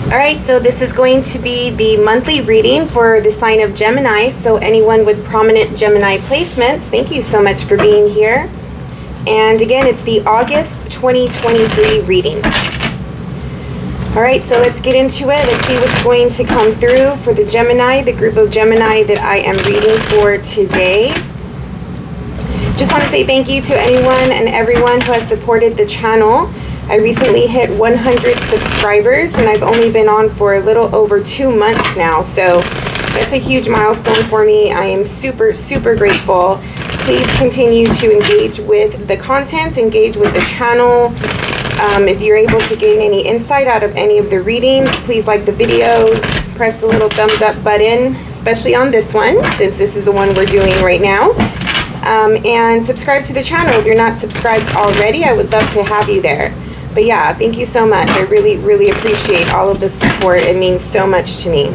Alright, so this is going to be the monthly reading for the sign of Gemini. So anyone with prominent Gemini placements, thank you so much for being here. And again, it's the August 2023 reading. Alright, so let's get into it. Let's see what's going to come through for the Gemini, the group of Gemini that I am reading for today. Just want to say thank you to anyone and everyone who has supported the channel. I recently hit 100 subscribers and I've only been on for a little over 2 months now. So that's a huge milestone for me. I am super, super grateful. Please continue to engage with the content, engage with the channel. If you're able to gain any insight out of any of the readings, please like the videos, press the little thumbs up button, especially on this one, since this is the one we're doing right now. And subscribe to the channel. If you're not subscribed already, I would love to have you there. But yeah, thank you so much. I really, really appreciate all of the support. It means so much to me.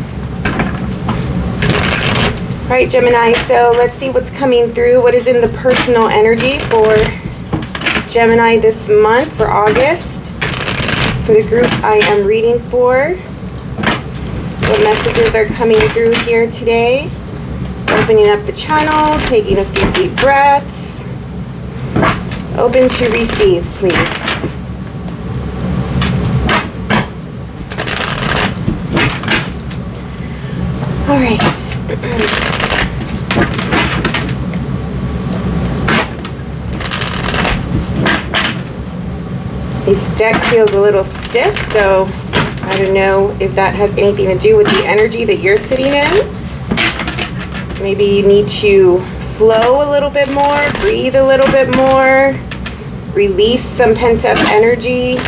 All right, Gemini, so let's see what's coming through. What is in the personal energy for Gemini this month, for August, for the group I am reading for? What messages are coming through here today? Opening up the channel, taking a few deep breaths. Open to receive, please. All right. This deck feels a little stiff, so I don't know if that has anything to do with the energy that you're sitting in. Maybe you need to flow a little bit more, breathe a little bit more, release some pent-up energy.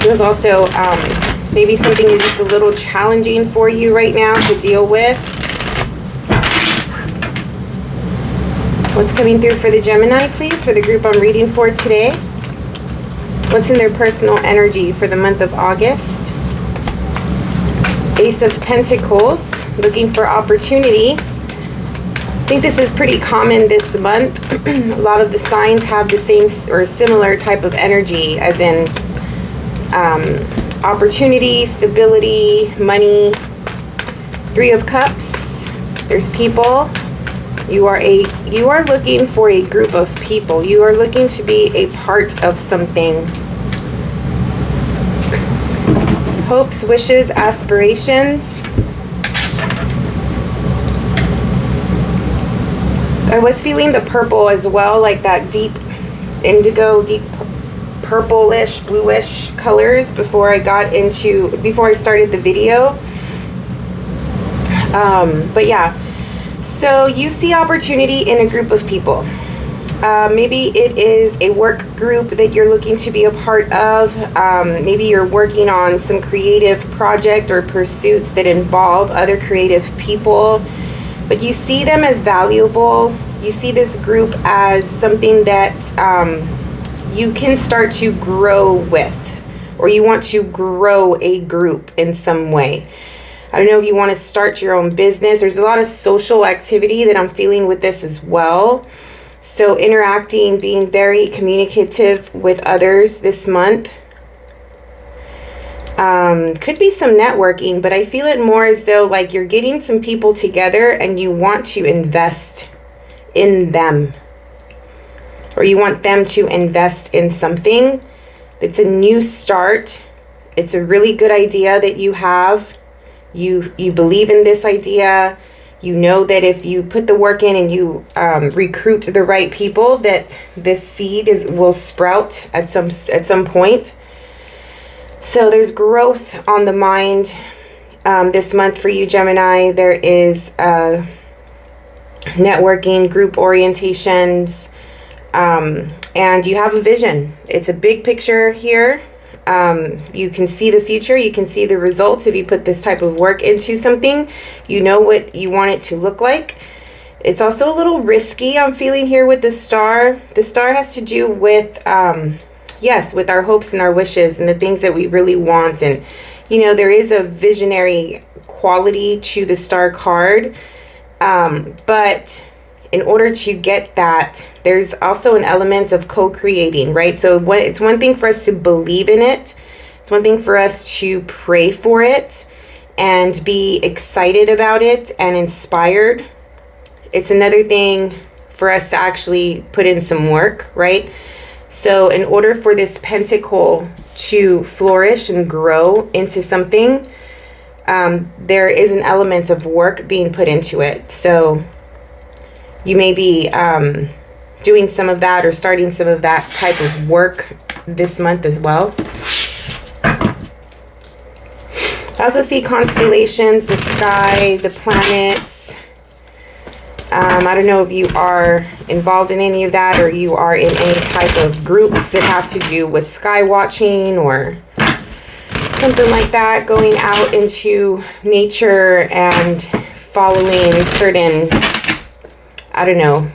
There's also maybe something is just a little challenging for you right now to deal with. What's coming through for the Gemini, please, for the group I'm reading for today? What's in their personal energy for the month of August? Ace of Pentacles, looking for opportunity. I think this is pretty common this month. A lot of the signs have the same or similar type of energy, as in opportunity, stability, money. Three of Cups. There's people. You are looking for a group of people. You are looking to be a part of something. Hopes, wishes, aspirations. I was feeling the purple as well, like that deep indigo, deep purplish, bluish colors before I started the video. But yeah, so you see opportunity in a group of people. Maybe it is a work group that you're looking to be a part of. Maybe you're working on some creative project or pursuits that involve other creative people, but you see them as valuable. You see this group as something that you can start to grow with, or you want to grow a group in some way. I don't know if you want to start your own business. There's a lot of social activity that I'm feeling with this as well. So interacting, being very communicative with others this month. Could be some networking, but I feel it more as though like you're getting some people together and you want to invest in them. Or you want them to invest in something. It's a new start. It's a really good idea that you have. You believe in this idea. You know that if you put the work in and you recruit the right people, that this seed will sprout at some point. So there's growth on the mind this month for you, Gemini. There is networking, group orientations, and you have a vision. It's a big picture here. You can see the future. You can see the results if you put this type of work into something. You know what you want it to look like. It's also a little risky, I'm feeling here with the star. The star has to do with, yes, with our hopes and our wishes and the things that we really want. And, you know, there is a visionary quality to the star card. But in order to get that There's also an element of co-creating, right? So it's one thing for us to believe in it. It's one thing for us to pray for it and be excited about it and inspired. It's another thing for us to actually put in some work, right? So in order for this pentacle to flourish and grow into something, there is an element of work being put into it. So you may be doing some of that or starting some of that type of work this month as well. I also see constellations, the sky, the planets. I don't know if you are involved in any of that or you are in any type of groups that have to do with sky watching or something like that, going out into nature and following certain, I don't know,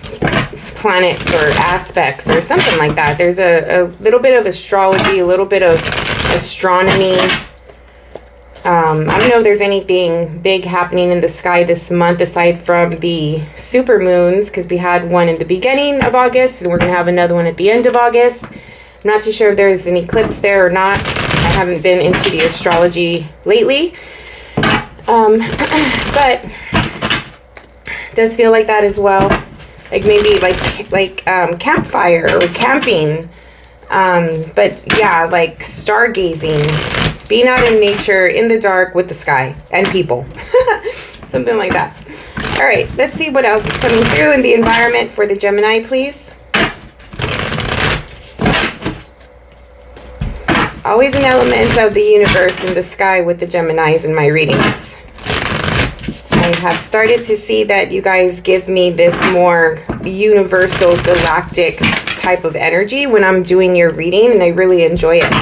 planets or aspects or something like that. There's a little bit of astrology, a little bit of astronomy. I don't know if there's anything big happening in the sky this month aside from the super moons, because we had one in the beginning of August and we're going to have another one at the end of August. I'm not too sure if there's an eclipse there or not. I haven't been into the astrology lately. But it does feel like that as well. Like maybe like campfire or camping. But yeah, like stargazing. Being out in nature, in the dark, with the sky and people. Something like that. All right, let's see what else is coming through in the environment for the Gemini, please. Always an element of the universe in the sky with the Geminis in my readings. I have started to see that you guys give me this more universal, galactic type of energy when I'm doing your reading, and I really enjoy it.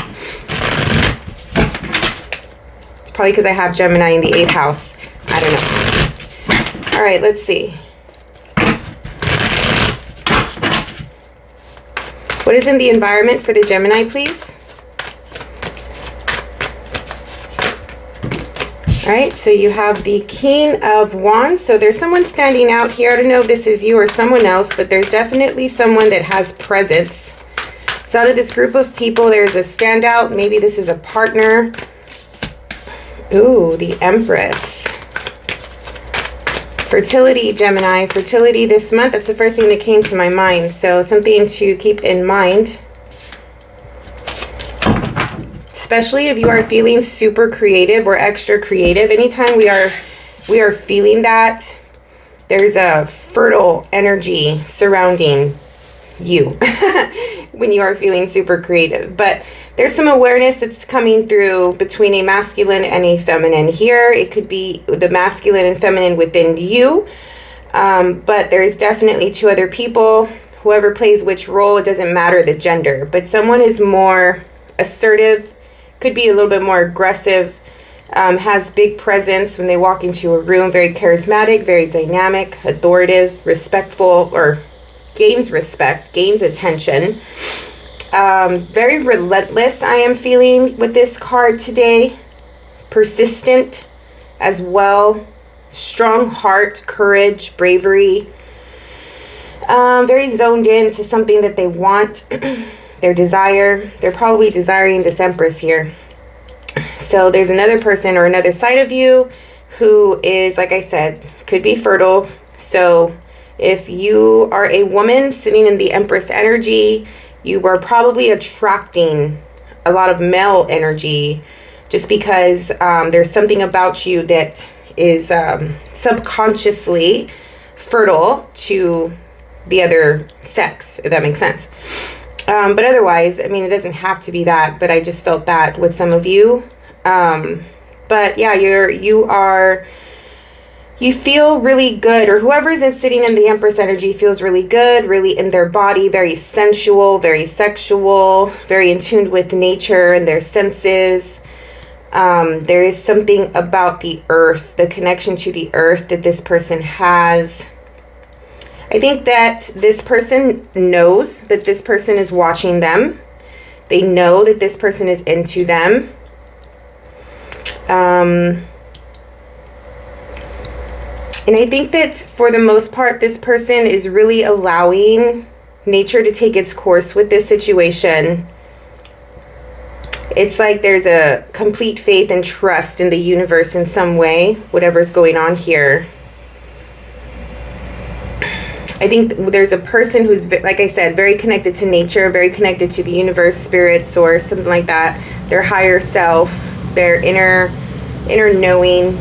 Probably because I have Gemini in the 8th house. I don't know. All right, let's see. What is in the environment for the Gemini, please? All right, so you have the King of Wands. So there's someone standing out here. I don't know if this is you or someone else, but there's definitely someone that has presence. So out of this group of people, there's a standout. Maybe this is a partner. Ooh, the Empress. Fertility, Gemini. Fertility this month. That's the first thing that came to my mind. So something to keep in mind. Especially if you are feeling super creative or extra creative. Anytime we are feeling that, there's a fertile energy surrounding you when you are feeling super creative. But there's some awareness that's coming through between a masculine and a feminine here. It could be the masculine and feminine within you. But there's definitely two other people. Whoever plays which role, it doesn't matter the gender. But someone is more assertive, could be a little bit more aggressive, has big presence when they walk into a room, very charismatic, very dynamic, authoritative, respectful, or gains respect, gains attention. Very relentless, I am feeling with this card today. Persistent as well. Strong heart, courage, bravery. Very zoned in to something that they want, their desire. They're probably desiring this Empress here. So there's another person or another side of you who is, like I said, could be fertile. So if you are a woman sitting in the Empress energy, you are probably attracting a lot of male energy just because there's something about you that is subconsciously fertile to the other sex, if that makes sense. But otherwise, I mean, it doesn't have to be that, but I just felt that with some of you. But yeah, you feel really good, or whoever is sitting in the Empress energy feels really good, really in their body, very sensual, very sexual, very in tune with nature and their senses. There is something about the earth, the connection to the earth that this person has. I think that this person knows that this person is watching them. They know that this person is into them. And I think that for the most part, this person is really allowing nature to take its course with this situation. It's like there's a complete faith and trust in the universe in some way, whatever's going on here. I think there's a person who's, like I said, very connected to nature, very connected to the universe, spirit, source, something like that. Their higher self, their inner knowing,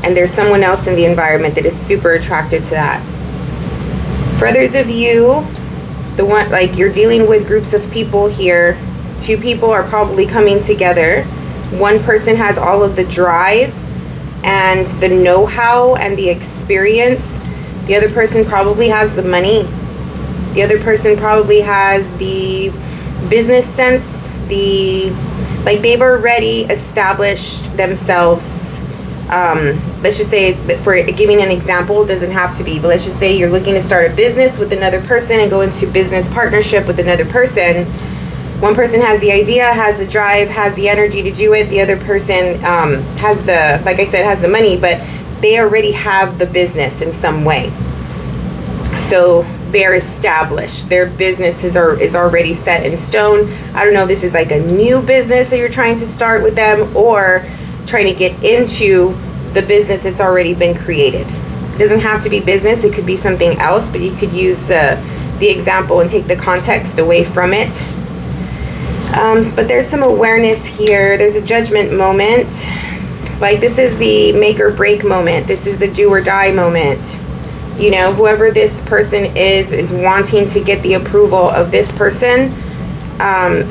and there's someone else in the environment that is super attracted to that. For others of you, the one, like, you're dealing with groups of people here. Two people are probably coming together. One person has all of the drive and the know-how and the experience. The other person probably has the money. The other person probably has the business sense. Like, they've already established themselves. Let's just say that, for giving an example, doesn't have to be, but let's just say you're looking to start a business with another person and go into business partnership with another person. One person has the idea, has the drive, has the energy to do it. The other person has the, like I said, has the money, but they already have the business in some way. So they're established. Their business is already set in stone. I don't know if this is like a new business that you're trying to start with them, or trying to get into the business that's already been created. It doesn't have to be business. It could be something else, but you could use the example and take the context away from it. But there's some awareness here. There's a judgment moment. Like, this is the make or break moment. This is the do or die moment. You know, whoever this person is wanting to get the approval of this person.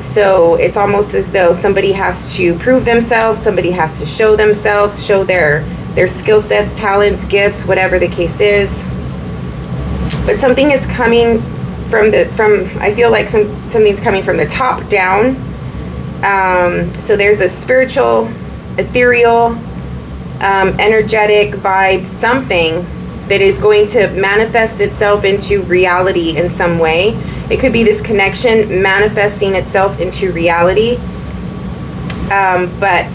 So it's almost as though somebody has to prove themselves. Somebody has to show themselves, show their skill sets, talents, gifts, whatever the case is. But something is coming I feel like something's coming from the top down. So there's a spiritual, ethereal, energetic vibe, something that is going to manifest itself into reality in some way. It could be this connection manifesting itself into reality. But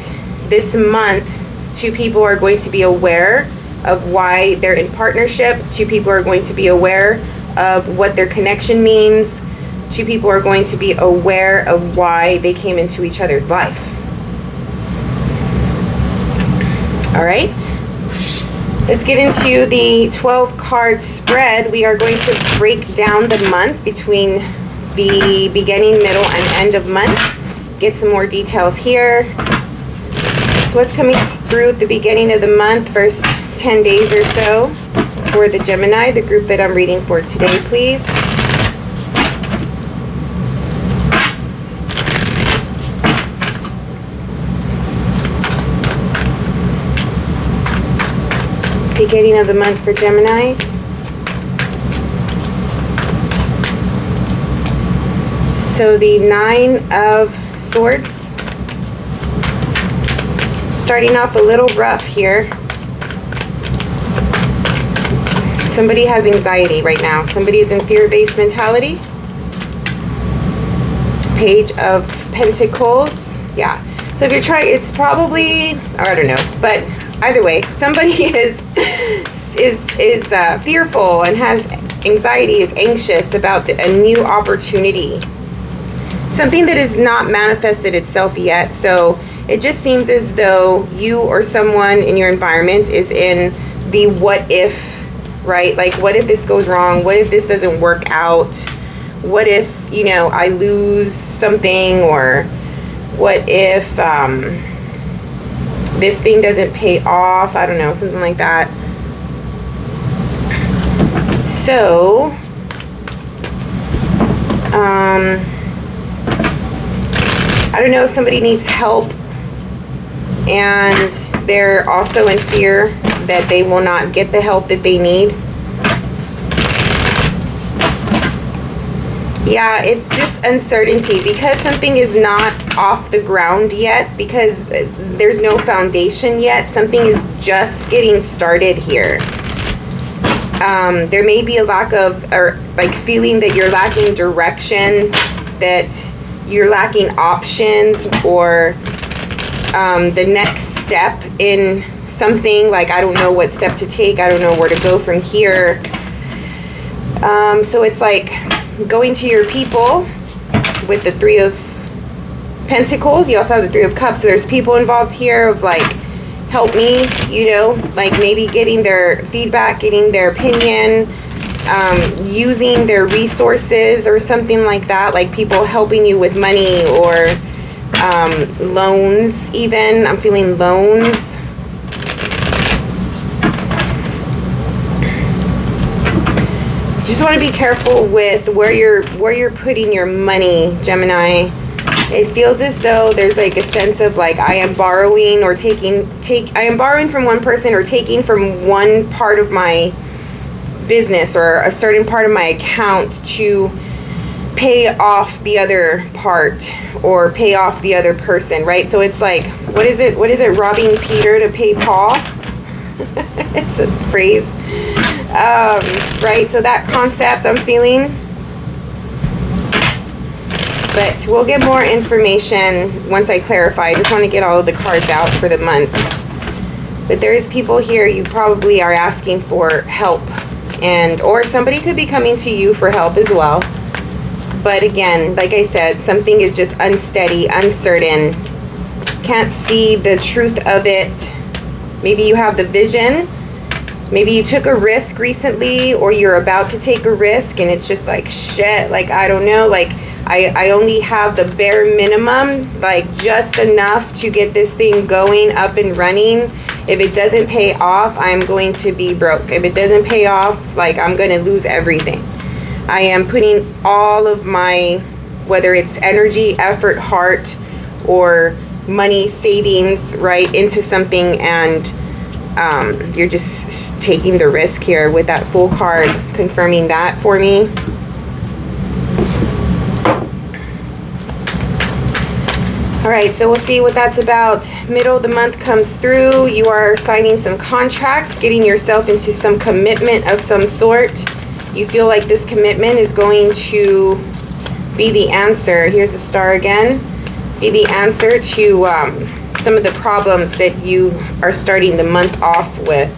this month, two people are going to be aware of why they're in partnership. Two people are going to be aware of what their connection means. Two people are going to be aware of why they came into each other's life. All right, let's get into the 12 card spread. We are going to break down the month between the beginning, middle, and end of month. Get some more details here. So what's coming through at the beginning of the month, first 10 days or so for the Gemini, the group that I'm reading for today, please. Beginning of the month for Gemini. So the 9 of Swords. Starting off a little rough here. Somebody has anxiety right now. Somebody is in fear-based mentality. Page of Pentacles. Yeah. So if you're trying, it's probably, I don't know, but either way, somebody is fearful and has anxiety, is anxious about a new opportunity. Something that has not manifested itself yet. So it just seems as though you or someone in your environment is in the what if, right? Like, what if this goes wrong? What if this doesn't work out? What if, you know, I lose something? Or what if this thing doesn't pay off? I don't know, something like that. So, I don't know, somebody needs help and they're also in fear that they will not get the help that they need. Yeah, it's just uncertainty because something is not off the ground yet, because there's no foundation yet. Something is just getting started here. There may be a lack of, or like feeling that you're lacking direction, that you're lacking options, or the next step in something. Like, I don't know what step to take. I don't know where to go from here. So it's like going to your people with the Three of Pentacles. You also have the Three of Cups. So there's people involved here of like, help me, you know, like maybe getting their feedback, getting their opinion, using their resources or something like that. Like people helping you with money or loans even. I'm feeling loans. Just want to be careful with where you're putting your money, Gemini. It feels as though there's like a sense of like I am borrowing or I am borrowing from one person or taking from one part of my business or a certain part of my account to pay off the other part or pay off the other person, right? So it's like, what is it? Robbing Peter to pay Paul? It's a phrase. Right, so that concept I'm feeling. But we'll get more information once I clarify. I just want to get all of the cards out for the month. But there is people here, you probably are asking for help. Or somebody could be coming to you for help as well. But again, like I said, something is just unsteady, uncertain. Can't see the truth of it. Maybe you have the vision. Maybe you took a risk recently or you're about to take a risk and it's just like, shit, like, I don't know, like, I only have the bare minimum, like just enough to get this thing going, up and running. If it doesn't pay off, I'm going to be broke. If it doesn't pay off, like I'm going to lose everything. I am putting all of my, whether it's energy, effort, heart, or money, savings, right, into something, and you're just taking the risk here with that Fool card, confirming that for me. All right, so we'll see what that's about. Middle of the month comes through. You are signing some contracts, getting yourself into some commitment of some sort. You feel like this commitment is going to be the answer. Here's the star again. Be the answer to some of the problems that you are starting the month off with.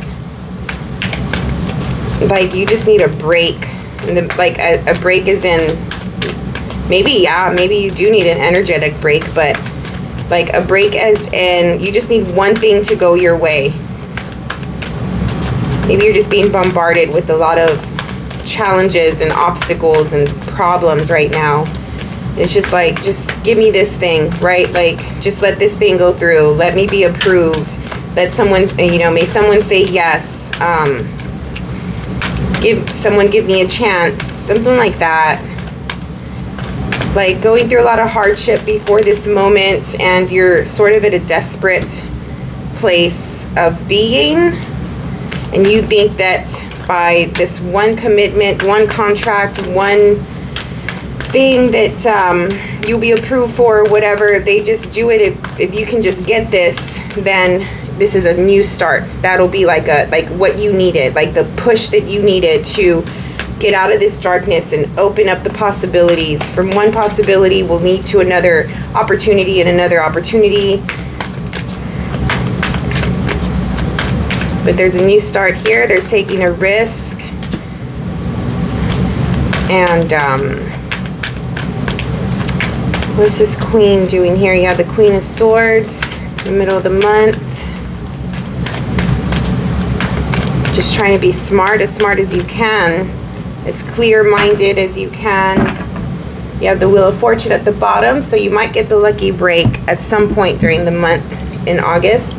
Like you just need a break. And like a break is in, maybe you do need an energetic break, but like a break as in you just need one thing to go your way. Maybe you're just being bombarded with a lot of challenges and obstacles and problems right now. It's just like, just give me this thing, right? Like, just let this thing go through. Let me be approved. Let someone, you know, may someone say yes. Give me a chance. Something like that. Like going through a lot of hardship before this moment, and you're sort of at a desperate place of being. And you think that by this one commitment, one contract, one thing that you'll be approved for, whatever, if they just do it, if you can just get this, then this is a new start. That'll be like what you needed, like the push that you needed to get out of this darkness and open up the possibilities. From one possibility will lead to another opportunity and another opportunity. But there's a new start here. There's taking a risk. And what's this Queen doing here? You have the Queen of Swords in the middle of the month. Just trying to be smart as you can. As clear-minded as you can. You have the Wheel of Fortune at the bottom, so you might get the lucky break at some point during the month in August.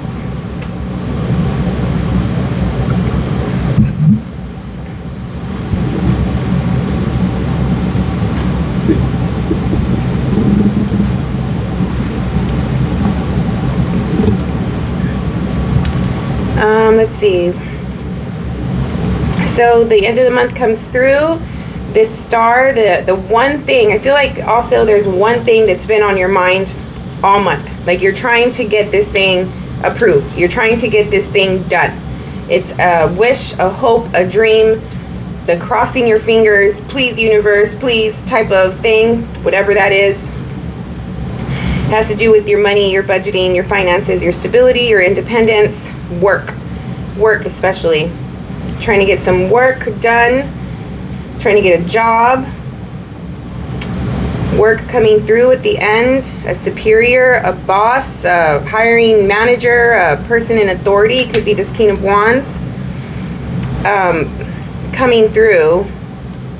Let's see. So the end of the month comes through. This star, the one thing, I feel like also there's one thing that's been on your mind all month. Like you're trying to get this thing approved. You're trying to get this thing done. It's a wish, a hope, a dream, the crossing your fingers, please universe, please type of thing, whatever that is. It has to do with your money, your budgeting, your finances, your stability, your independence, work especially. Trying to get some work done, trying to get a job, Work coming through at the end, a superior, a boss, a hiring manager, a person in authority, could be this King of Wands, coming through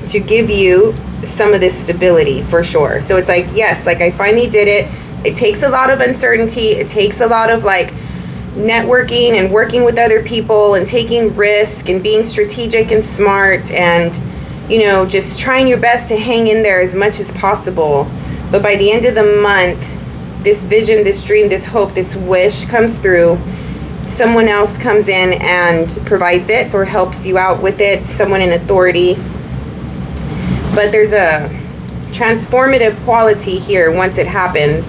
to give you some of this stability for sure. So it's like, yes, like I finally did it. It takes a lot of uncertainty. It takes a lot of like networking and working with other people and taking risk and being strategic and smart and, you know, just trying your best to hang in there as much as possible. But by the end of the month, this vision, this dream, this hope, this wish comes through. Someone else comes in and provides it or helps you out with it, someone in authority. But there's a transformative quality here once it happens.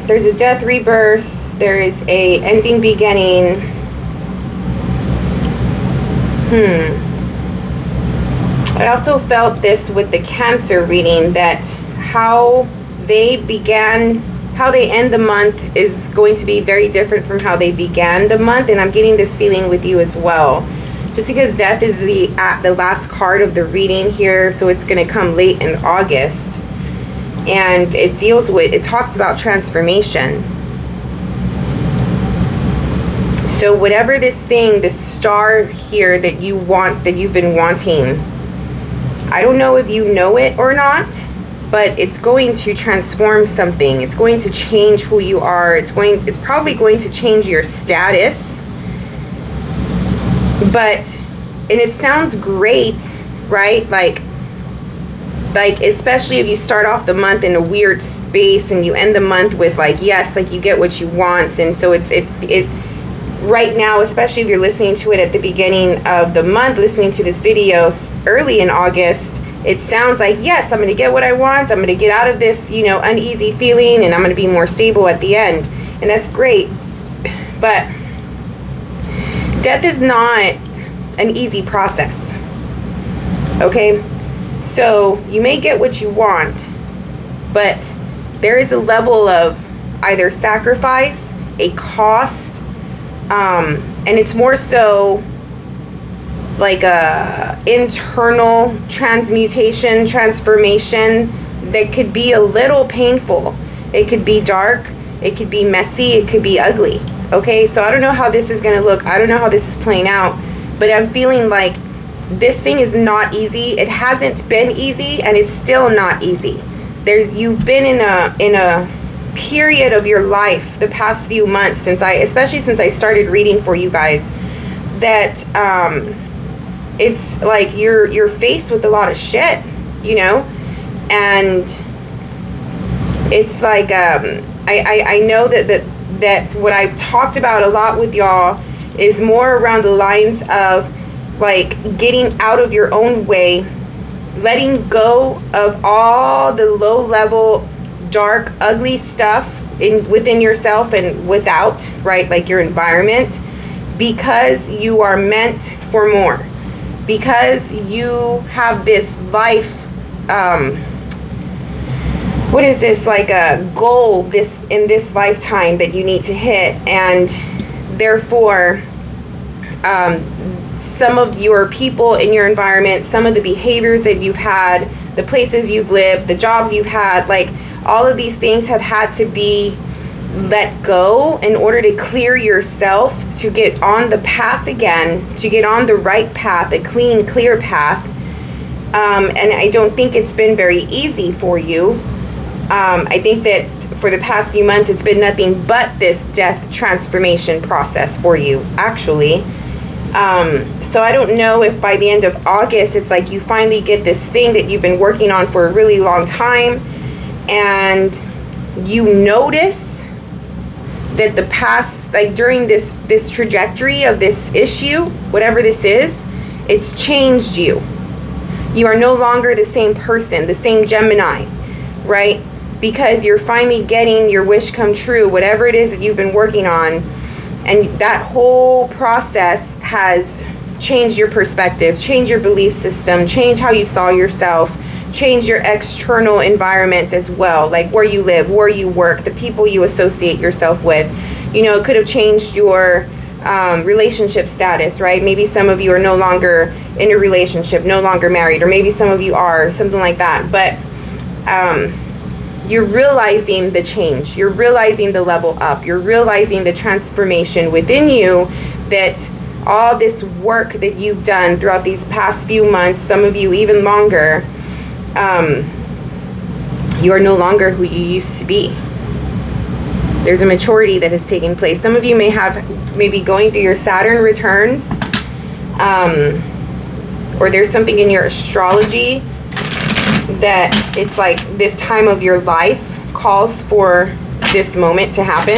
There's a death, rebirth. There is a ending, beginning. I also felt this with the Cancer reading, that how they end the month is going to be very different from how they began the month. And I'm getting this feeling with you as well. Just because death is the last card of the reading here, so it's going to come late in August. And it talks about transformation. So whatever this thing, this star here that you want, that you've been wanting, I don't know if you know it or not, but it's going to transform something. It's going to change who you are. It's probably going to change your status. And it sounds great, right? Like especially if you start off the month in a weird space and you end the month with like, yes, like you get what you want. And so it's right now, especially if you're listening to it at the beginning of the month, listening to this video early in August, it sounds like, yes, I'm going to get what I want. I'm going to get out of this, you know, uneasy feeling, and I'm going to be more stable at the end. And that's great. But death is not an easy process. Okay? So you may get what you want, but there is a level of either sacrifice, a cost, and it's more so like a internal transformation that could be a little painful. It could be dark, it could be messy, it could be ugly. Okay, so I don't know how this is going to look. I don't know how this is playing out, but I'm feeling like this thing is not easy. It hasn't been easy, and it's still not easy. You've been in a period of your life the past few months, especially since I started reading for you guys, that it's like you're faced with a lot of shit, you know, and it's like I know that what I've talked about a lot with y'all is more around the lines of like getting out of your own way, letting go of all the low level, dark, ugly stuff within yourself and without, right, like your environment, because you are meant for more, because you have this life, what is this, like a goal in this lifetime that you need to hit, and therefore some of your people in your environment, some of the behaviors that you've had, the places you've lived, the jobs you've had, like all of these things have had to be let go in order to clear yourself, to get on the path again, to get on the right path, a clean, clear path. And I don't think it's been very easy for you. I think that for the past few months, it's been nothing but this death transformation process for you, actually. So I don't know if by the end of August, it's like you finally get this thing that you've been working on for a really long time, and you notice that the past, like during this trajectory of this issue, whatever this is, it's changed you. You are no longer the same person, the same Gemini, right? Because you're finally getting your wish come true, whatever it is that you've been working on. And that whole process has changed your perspective, changed your belief system, changed how you saw yourself, changed your external environment as well, like where you live, where you work, the people you associate yourself with. You know, it could have changed your relationship status, right? Maybe some of you are no longer in a relationship, no longer married, or maybe some of you are, something like that. But you're realizing the change. You're realizing the level up. You're realizing the transformation within you, that all this work that you've done throughout these past few months, some of you even longer, you are no longer who you used to be. There's a maturity that has taken place. Some of you may be going through your Saturn returns, or there's something in your astrology that it's like this time of your life calls for this moment to happen.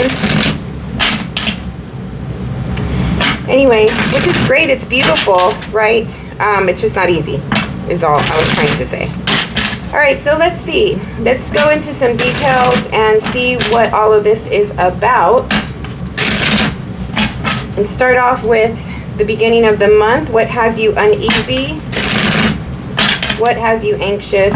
Anyway, which is great. It's beautiful, right? It's just not easy, is all I was trying to say. All right, so let's see. Let's go into some details and see what all of this is about. And start off with the beginning of the month. What has you uneasy? What has you anxious?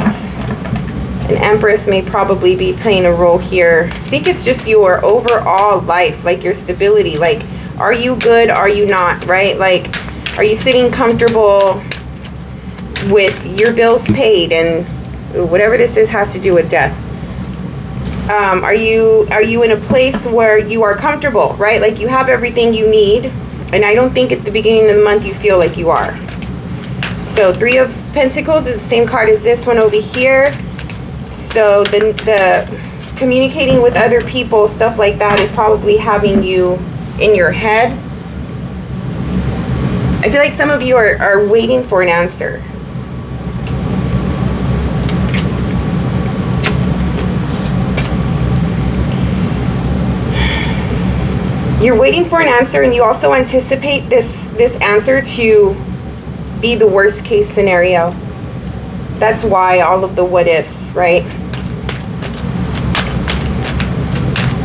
An Empress may probably be playing a role here. I think it's just your overall life, like your stability. Like, are you good? Are you not, right? Like, are you sitting comfortable with your bills paid and whatever this is has to do with death? Are you in a place where you are comfortable, right? Like you have everything you need. And I don't think at the beginning of the month you feel like you are. So 3 of Pentacles is the same card as this one over here. So the communicating with other people, stuff like that, is probably having you in your head. I feel like some of you are waiting for an answer. You're waiting for an answer, and you also anticipate this answer to be the worst case scenario. That's why all of the what ifs, right?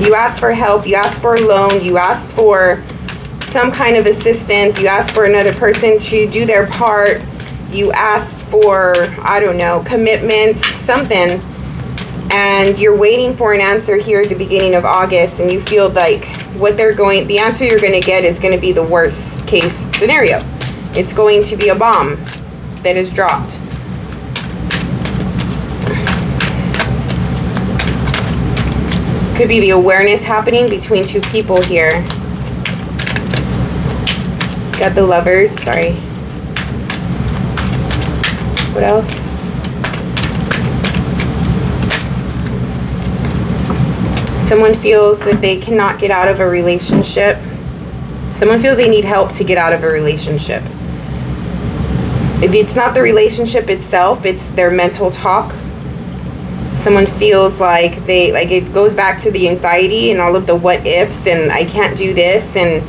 You asked for help, you asked for a loan, you asked for some kind of assistance, you asked for another person to do their part, you asked for, I don't know, commitment, something, and you're waiting for an answer here at the beginning of August, and you feel like the answer you're going to get is going to be the worst case scenario. It's going to be a bomb that is dropped. Could be the awareness happening between 2 people here. Got the Lovers, sorry. What else? Someone feels that they cannot get out of a relationship. Someone feels they need help to get out of a relationship. If it's not the relationship itself, it's their mental talk. Someone feels like it goes back to the anxiety and all of the what ifs and I can't do this and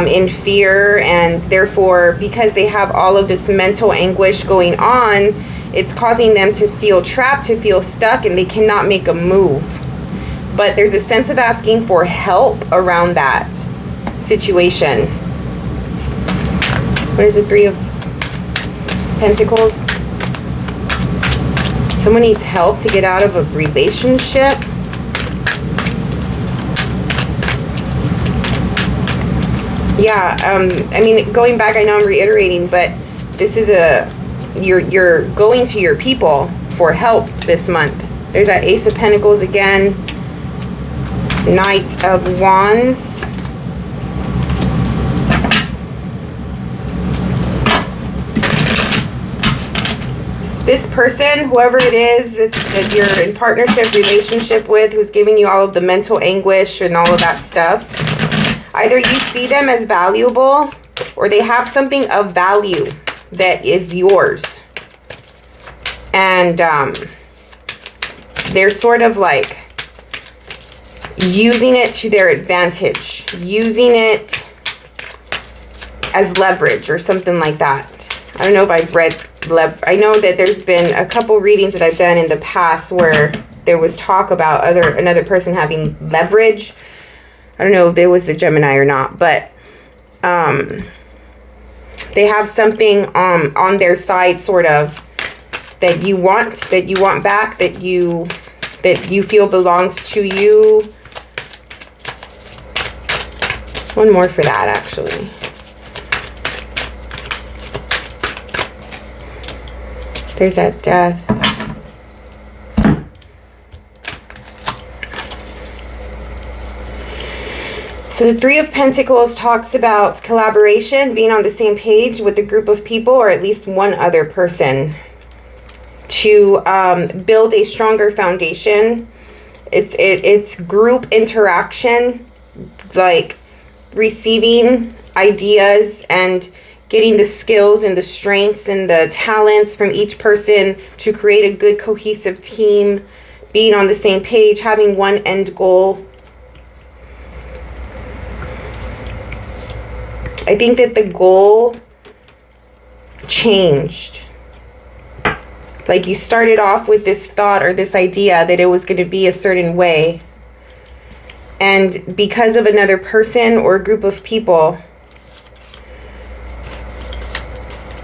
in fear, and therefore because they have all of this mental anguish going on, it's causing them to feel trapped, to feel stuck, and they cannot make a move. But there's a sense of asking for help around that situation. What is it? 3 of Pentacles. Someone needs help to get out of a relationship. Yeah, I mean, going back, I know I'm reiterating, but this is you're going to your people for help this month. There's that Ace of Pentacles again. Knight of Wands. This person, whoever it is that you're in partnership, relationship with, who's giving you all of the mental anguish and all of that stuff, either you see them as valuable or they have something of value that is yours. And they're sort of like using it to their advantage, using it as leverage or something like that. I don't know if I've read I know that there's been a couple readings that I've done in the past where there was talk about another person having leverage. I don't know if it was the Gemini or not, but they have something on their side sort of that you want back, that you feel belongs to you. One more for that, actually. There's that death. So the Three of Pentacles talks about collaboration, being on the same page with a group of people, or at least one other person, to build a stronger foundation. It's group interaction, like receiving ideas and getting the skills and the strengths and the talents from each person to create a good cohesive team, being on the same page, having one end goal. I think that the goal changed. Like you started off with this thought or this idea that it was going to be a certain way. And because of another person or a group of people,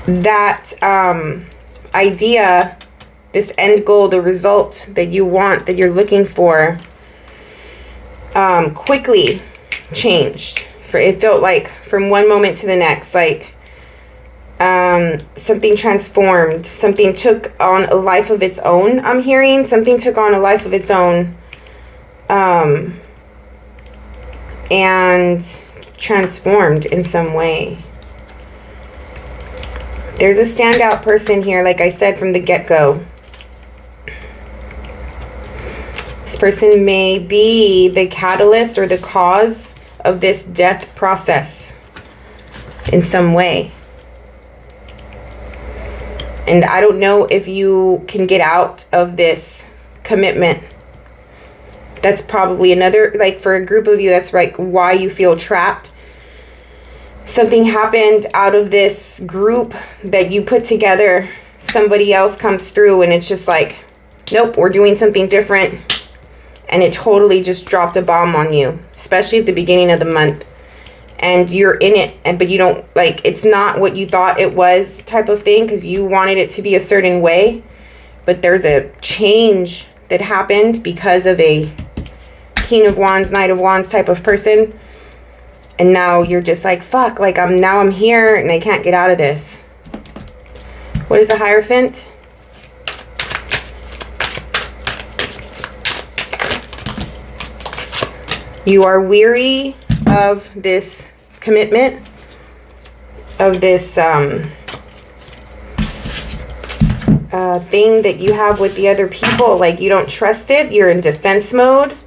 that idea, this end goal, the result that you want, that you're looking for, quickly changed. It felt like from one moment to the next, like something transformed, something took on a life of its own. I'm hearing something took on a life of its own, and transformed in some way. There's a standout person here, like I said from the get-go. This person may be the catalyst or the cause of this death process in some way. And I don't know if you can get out of this commitment. That's probably another, like for a group of you, that's like why you feel trapped. Something happened out of this group that you put together. Somebody else comes through and it's just like, nope, we're doing something different. And it totally just dropped a bomb on you, especially at the beginning of the month. And you're in it, but you don't, like, it's not what you thought it was type of thing, because you wanted it to be a certain way. But there's a change that happened because of a King of Wands, Knight of Wands type of person. And now you're just like, fuck, like I'm here and I can't get out of this. What is the Hierophant? You are weary of this commitment, of this thing that you have with the other people. Like you don't trust it. You're in defense mode.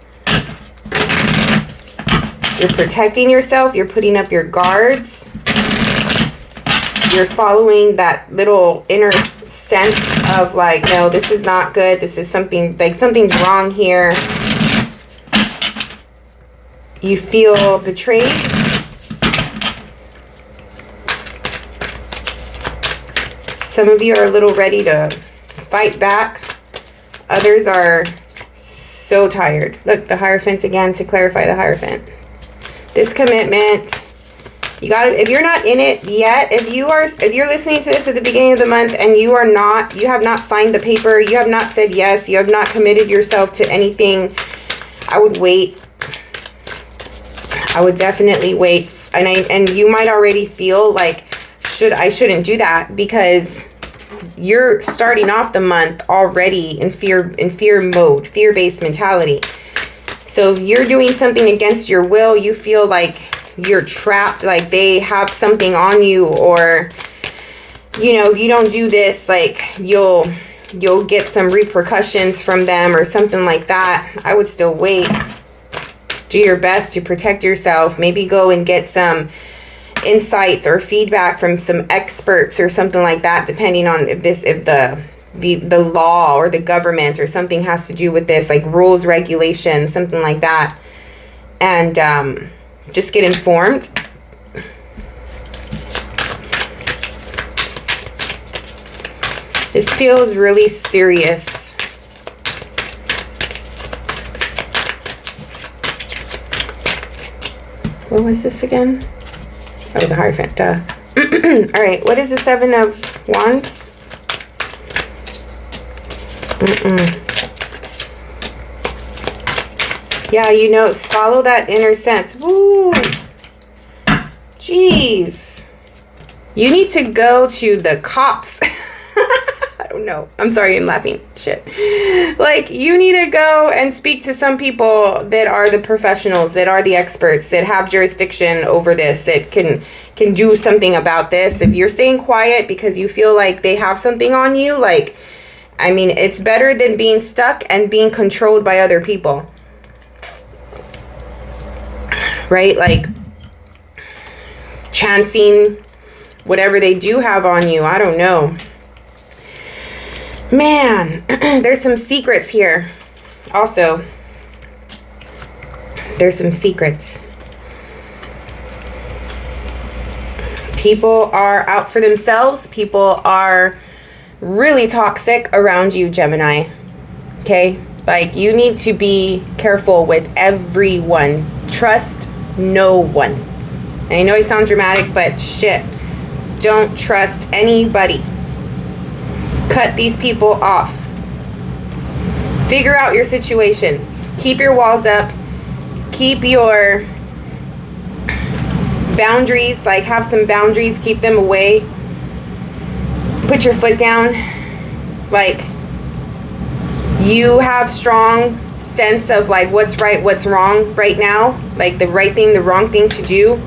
You're protecting yourself. You're putting up your guards. You're following that little inner sense of like, no, this is not good. This is something, like something's wrong here. You feel betrayed. Some of you are a little ready to fight back. Others are so tired. Look, the Hierophant again, to clarify the Hierophant. This commitment, you got to, if you're not in it yet, if you're listening to this at the beginning of the month and you have not signed the paper, you have not said yes, you have not committed yourself to anything, I would wait. I would definitely wait. And you might already feel like I shouldn't do that, because you're starting off the month already in fear mode, fear-based mentality. So if you're doing something against your will, you feel like you're trapped, like they have something on you, or you know, if you don't do this, like you'll get some repercussions from them or something like that. I would still wait. Do your best to protect yourself. Maybe go and get some insights or feedback from some experts or something like that, depending on if the law or the government or something has to do with this, like rules, regulations, something like that. And just get informed. This feels really serious. What was this again? Oh, the Hierophant, duh. All right, what is the Seven of Wands? Yeah, you know, follow that inner sense. Woo! Jeez. You need to go to the cops. I don't know. I'm sorry, I'm laughing. Shit. Like, you need to go and speak to some people that are the professionals, that are the experts, that have jurisdiction over this, that can do something about this. If you're staying quiet because you feel like they have something on you, like, I mean, it's better than being stuck and being controlled by other people. Right? Like, chancing whatever they do have on you. I don't know. Man, there's some secrets here. Also, there's some secrets. People are out for themselves. People are really toxic around you, Gemini. Okay? Like, you need to be careful with everyone. Trust no one. And I know I sound dramatic, but shit. Don't trust anybody. Cut these people off. Figure out your situation. Keep your walls up. Keep your boundaries. Like, have some boundaries. Keep them away. Put your foot down. Like, you have strong sense of like what's right, what's wrong right now. Like, the right thing, the wrong thing to do.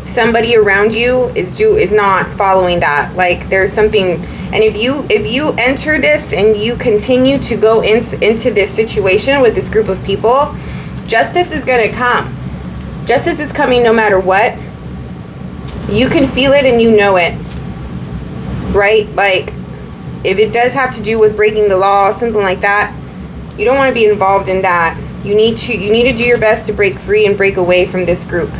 Somebody around you is not following that. Like, there's something. And if you enter this and you continue to go into this situation with this group of people, justice is going to come. Justice is coming no matter what. You can feel it and you know it. Right? Like, if it does have to do with breaking the law, something like that, you don't want to be involved in that. You need to do your best to break free and break away from this group.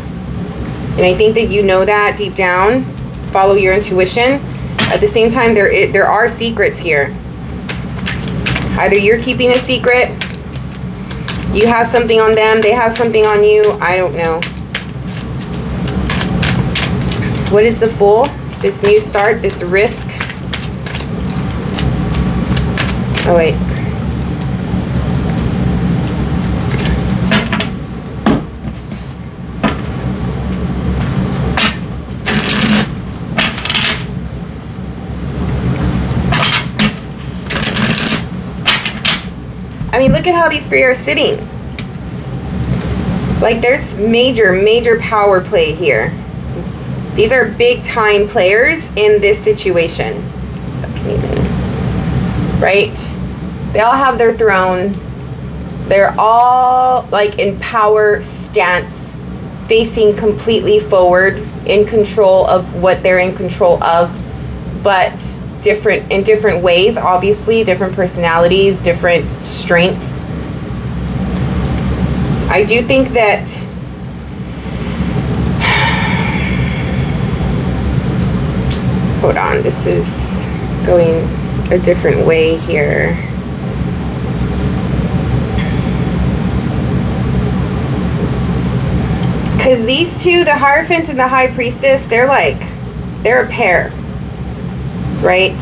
And I think that you know that deep down. Follow your intuition. At the same time, there are secrets here. Either you're keeping a secret, you have something on them, they have something on you. I don't know. What is the Fool? This new start, this risk. Oh, wait. I mean, look at how these three are sitting. Like, there's major power play here. These are big time players in this situation. Right? They all have their throne. They're all like in power stance, facing completely forward, in control of what they're in control of, but in different ways, obviously, different personalities, different strengths. I do think that hold on, this is going a different way here. Because these two, the Hierophant and the High Priestess, they're a pair. Right?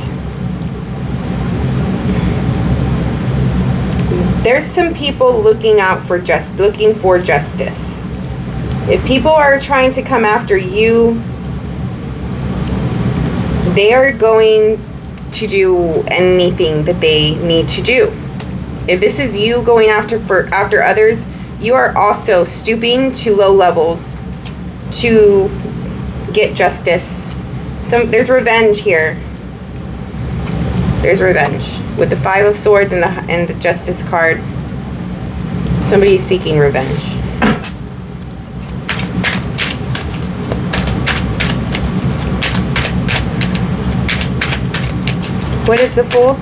There's some people looking for justice. If people are trying to come after you, they are going to do anything that they need to do. If this is you going after others, you are also stooping to low levels to get justice. There's revenge here. There's revenge. With the Five of Swords and the Justice card. Somebody's seeking revenge. What is the Fool?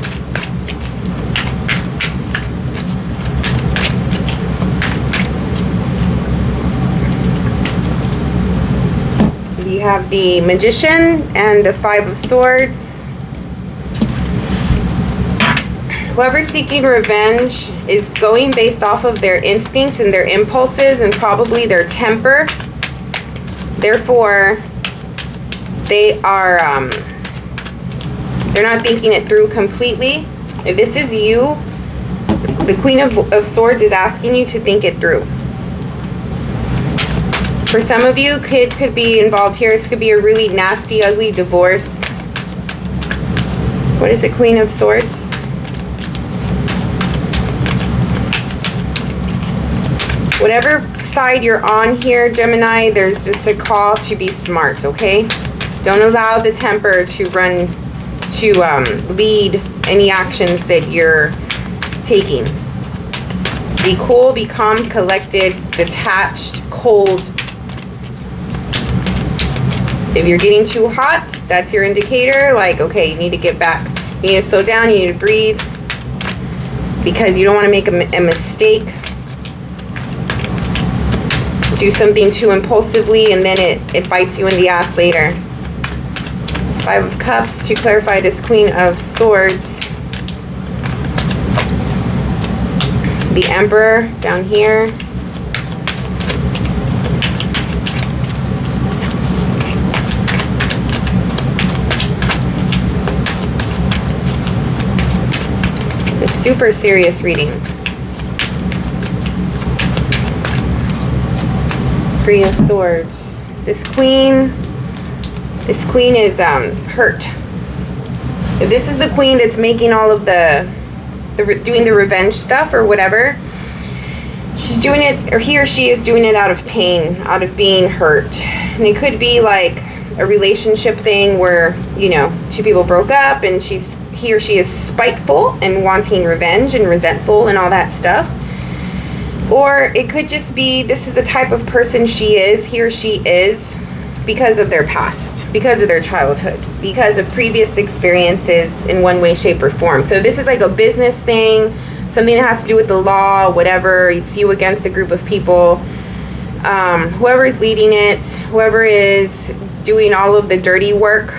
You have the Magician and the Five of Swords. Whoever's seeking revenge is going based off of their instincts and their impulses and probably their temper. Therefore, they're not thinking it through completely. If this is you, the Queen of Swords is asking you to think it through. For some of you, kids could be involved here. This could be a really nasty, ugly divorce. What is the Queen of Swords? Whatever side you're on here, Gemini, there's just a call to be smart, okay? Don't allow the temper to lead any actions that you're taking. Be cool, be calm, collected, detached, cold. If you're getting too hot, that's your indicator. Like, okay, you need to get back. You need to slow down, you need to breathe. Because you don't want to make a mistake. Do something too impulsively and then it bites you in the ass later. 5 of Cups to clarify this Queen of Swords. The Emperor down here. It's a super serious reading. 3 of Swords. This queen is hurt. If this is the queen that's making all of doing the revenge stuff or whatever, she's doing it, or he or she is doing it out of pain, out of being hurt. And it could be like a relationship thing where, you know, 2 people broke up and he or she is spiteful and wanting revenge and resentful and all that stuff. Or it could just be this is the type of person he or she is because of their past, because of their childhood, because of previous experiences in one way, shape, or form. So this is like a business thing, something that has to do with the law, whatever. It's you against a group of people. Whoever is leading it, whoever is doing all of the dirty work,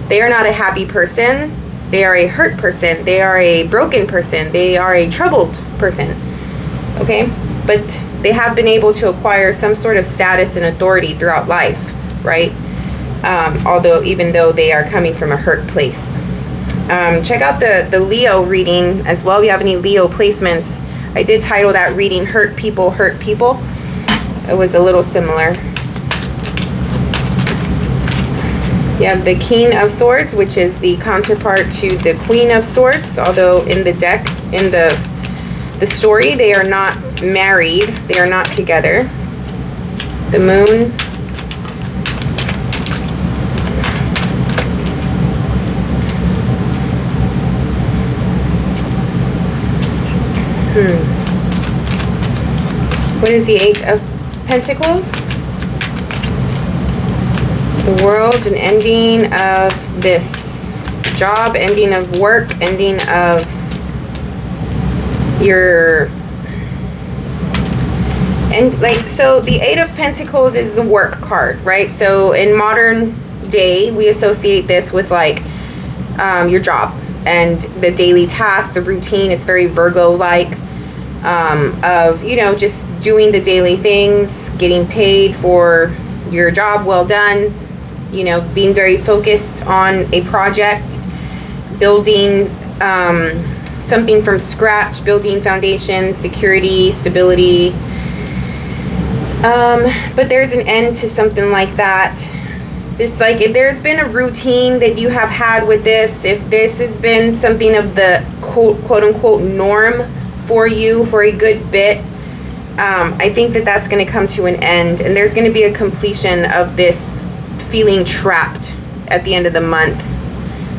they are not a happy person. They are a hurt person. They are a broken person. They are a troubled person. Okay? But they have been able to acquire some sort of status and authority throughout life, right? Even though they are coming from a hurt place. Check out the Leo reading as well. If you have any Leo placements, I did title that reading Hurt People, Hurt People. It was a little similar. You have the King of Swords, which is the counterpart to the Queen of Swords. Although in the deck, in the story, they are not married. They are not together. The Moon. What is the 8 of Pentacles? The World, an ending of this job, ending of work, ending of your, and like, so the 8 of Pentacles is the work card, right? So in modern day, we associate this with like your job and the daily tasks, the routine. It's very Virgo-like, of, you know, just doing the daily things, getting paid for your job well done, you know, being very focused on a project, building something from scratch, building foundation, security, stability. But there's an end to something like that. This, like, if there's been a routine that you have had with this, if this has been something of the quote unquote norm for you for a good bit, I think that that's going to come to an end, and there's going to be a completion of this feeling trapped at the end of the month.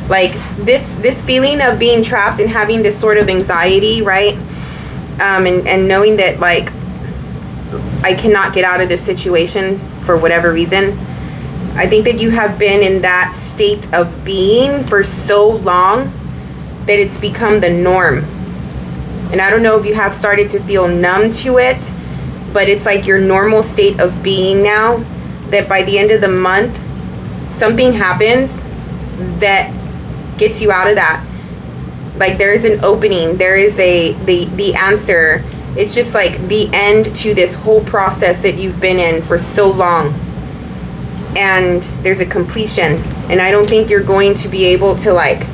Like this feeling of being trapped and having this sort of anxiety, right? And knowing that, like, I cannot get out of this situation for whatever reason. I think that you have been in that state of being for so long that it's become the norm. And I don't know if you have started to feel numb to it, but it's like your normal state of being now, that by the end of the month, something happens that gets you out of that. Like, there is an opening, there is the answer. It's just like the end to this whole process that you've been in for so long. And there's a completion. And I don't think you're going to be able to, like,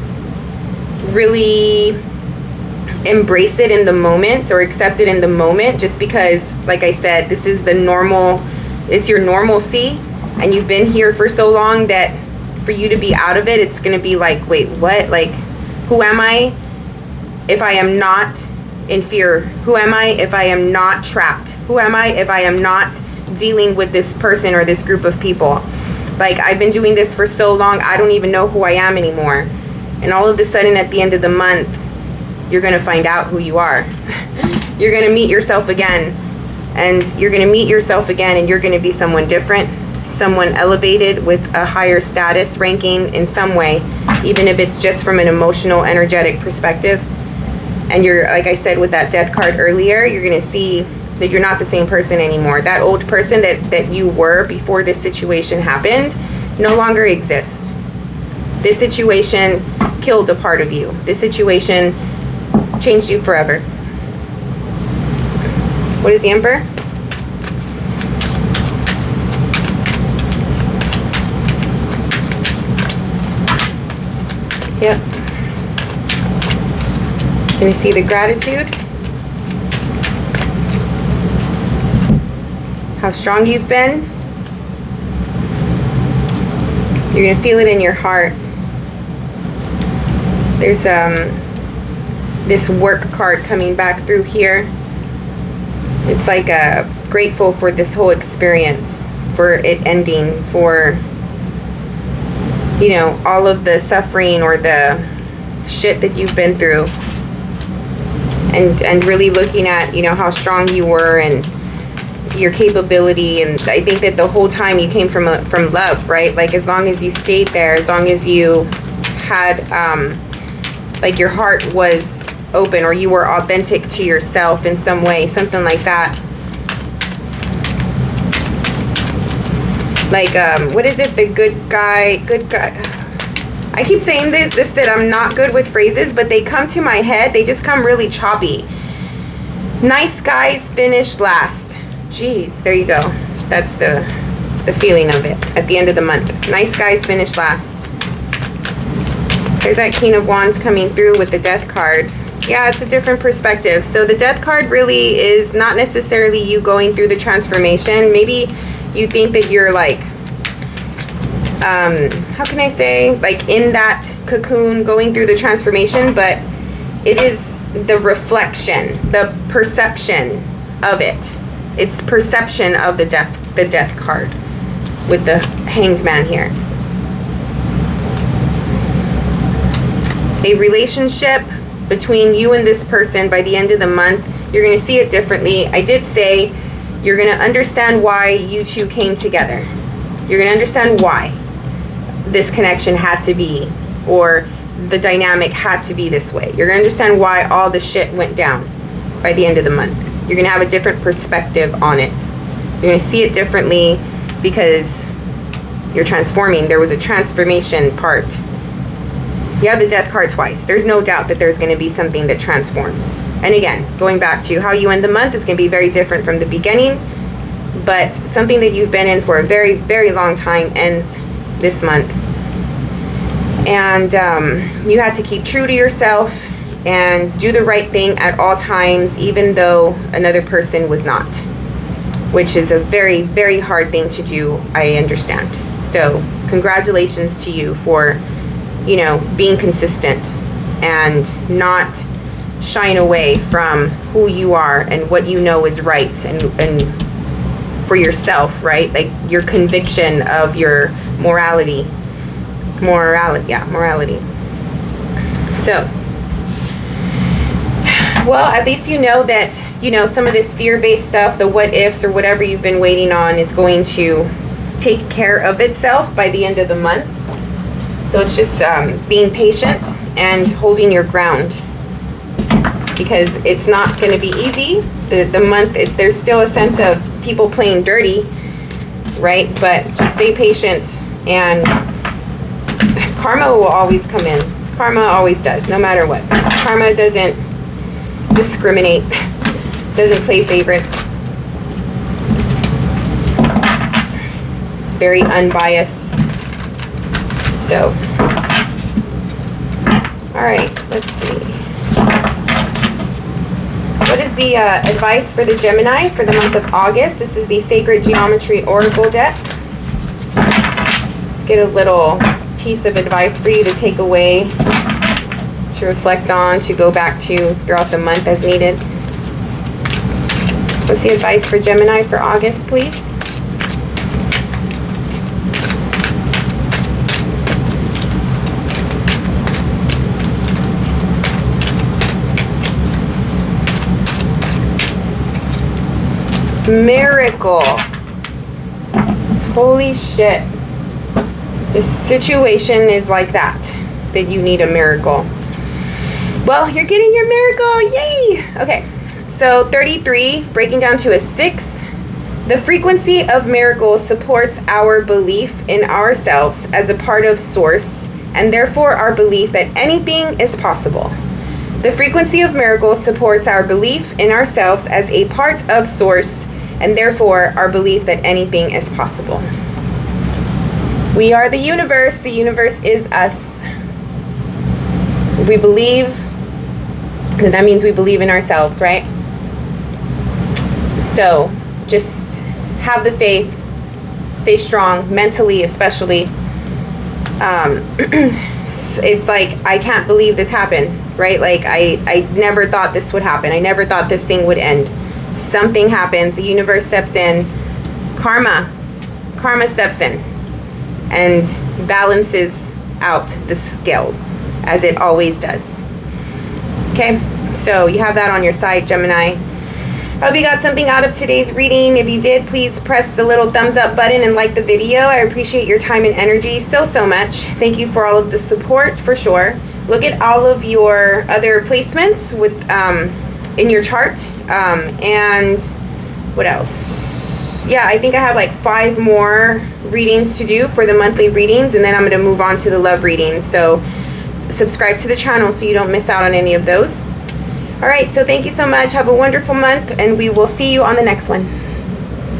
really embrace it in the moment or accept it in the moment, just because, like I said, this is the normal, it's your normalcy, and you've been here for so long that for you to be out of it, it's going to be like, wait, what? Like, who am I if I am not in fear? Who am I if I am not trapped? Who am I if I am not dealing with this person or this group of people? Like, I've been doing this for so long, I don't even know who I am anymore. And all of a sudden, at the end of the month, you're going to find out who you are. You're going to meet yourself again. And you're going to meet yourself again, and you're going to be someone different, someone elevated with a higher status ranking in some way, even if it's just from an emotional, energetic perspective. And you're, like I said with that death card earlier, you're going to see that you're not the same person anymore. That old person that you were before this situation happened no longer exists. This situation killed a part of you. This situation changed you forever. What is the Emperor? Yep. Can you see the gratitude? How strong you've been. You're going to feel it in your heart. There's this work card coming back through here. It's like grateful for this whole experience, for it ending, for, you know, all of the suffering or the shit that you've been through, and really looking at, you know, how strong you were and your capability. And I think that the whole time you came from love, right? Like, as long as you stayed there, as long as you had like your heart was open, or you were authentic to yourself in some way, something like that. Like, what is it? The good guy. I keep saying this that I'm not good with phrases, but they come to my head. They just come really choppy. Nice guys finish last. Jeez, there you go. That's the feeling of it at the end of the month. Nice guys finish last. There's that King of Wands coming through with the Death card. Yeah, it's a different perspective. So the Death card really is not necessarily you going through the transformation. Maybe you think that you're like, how can I say, like in that cocoon going through the transformation, but it is the reflection, the perception of it. It's perception of the death card with the Hanged Man here. A relationship between you and this person by the end of the month, you're going to see it differently. I did say you're going to understand why you two came together. You're going to understand why this connection had to be, or the dynamic had to be this way. You're going to understand why all the shit went down by the end of the month. You're going to have a different perspective on it. You're going to see it differently because you're transforming. There was a transformation part. You have the Death card twice. There's no doubt that there's going to be something that transforms. And again, going back to how you end the month is going to be very different from the beginning, but something that you've been in for a very, very long time ends this month. And you had to keep true to yourself and do the right thing at all times, even though another person was not, which is a very, very hard thing to do, I understand. So congratulations to you for, you know, being consistent and not shying away from who you are and what you know is right, and for yourself, right? Like your conviction of your morality. So, well, at least you know that, you know, some of this fear-based stuff, the what ifs or whatever you've been waiting on, is going to take care of itself by the end of the month. So it's just being patient and holding your ground, because it's not going to be easy. The month, there's still a sense of people playing dirty, right? But just stay patient, and karma will always come in. Karma always does, no matter what. Karma doesn't discriminate, doesn't play favorites. It's very unbiased. So, all right, let's see. What is the advice for the Gemini for the month of August? This is the Sacred Geometry Oracle deck. Let's get a little piece of advice for you to take away, to reflect on, to go back to throughout the month as needed. What's the advice for Gemini for August, please? Miracle. Holy shit. This situation is like that you need a miracle. Well, you're getting your miracle. Yay. Okay. So 33, breaking down to a 6. The frequency of miracles supports our belief in ourselves as a part of Source, and therefore our belief that anything is possible. The frequency of miracles supports our belief in ourselves as a part of Source, and therefore our belief that anything is possible. We are the universe. The universe is us. If we believe, then that means we believe in ourselves, right? So just have the faith, stay strong, mentally especially. It's like, I can't believe this happened, right? Like I never thought this would happen. I never thought this thing would end. Something happens, the universe steps in, karma steps in and balances out the scales, as it always does. Okay, so you have that on your side, Gemini. I hope you got something out of today's reading. If you did, please press the little thumbs up button and like the video. I appreciate your time and energy so much. Thank you for all of the support, for sure. Look at all of your other placements with in your chart, and what else? Yeah, I think I have like 5 more readings to do for the monthly readings, and then I'm going to move on to the love readings. So subscribe to the channel so you don't miss out on any of those. All right, so thank you so much. Have a wonderful month, and we will see you on the next one.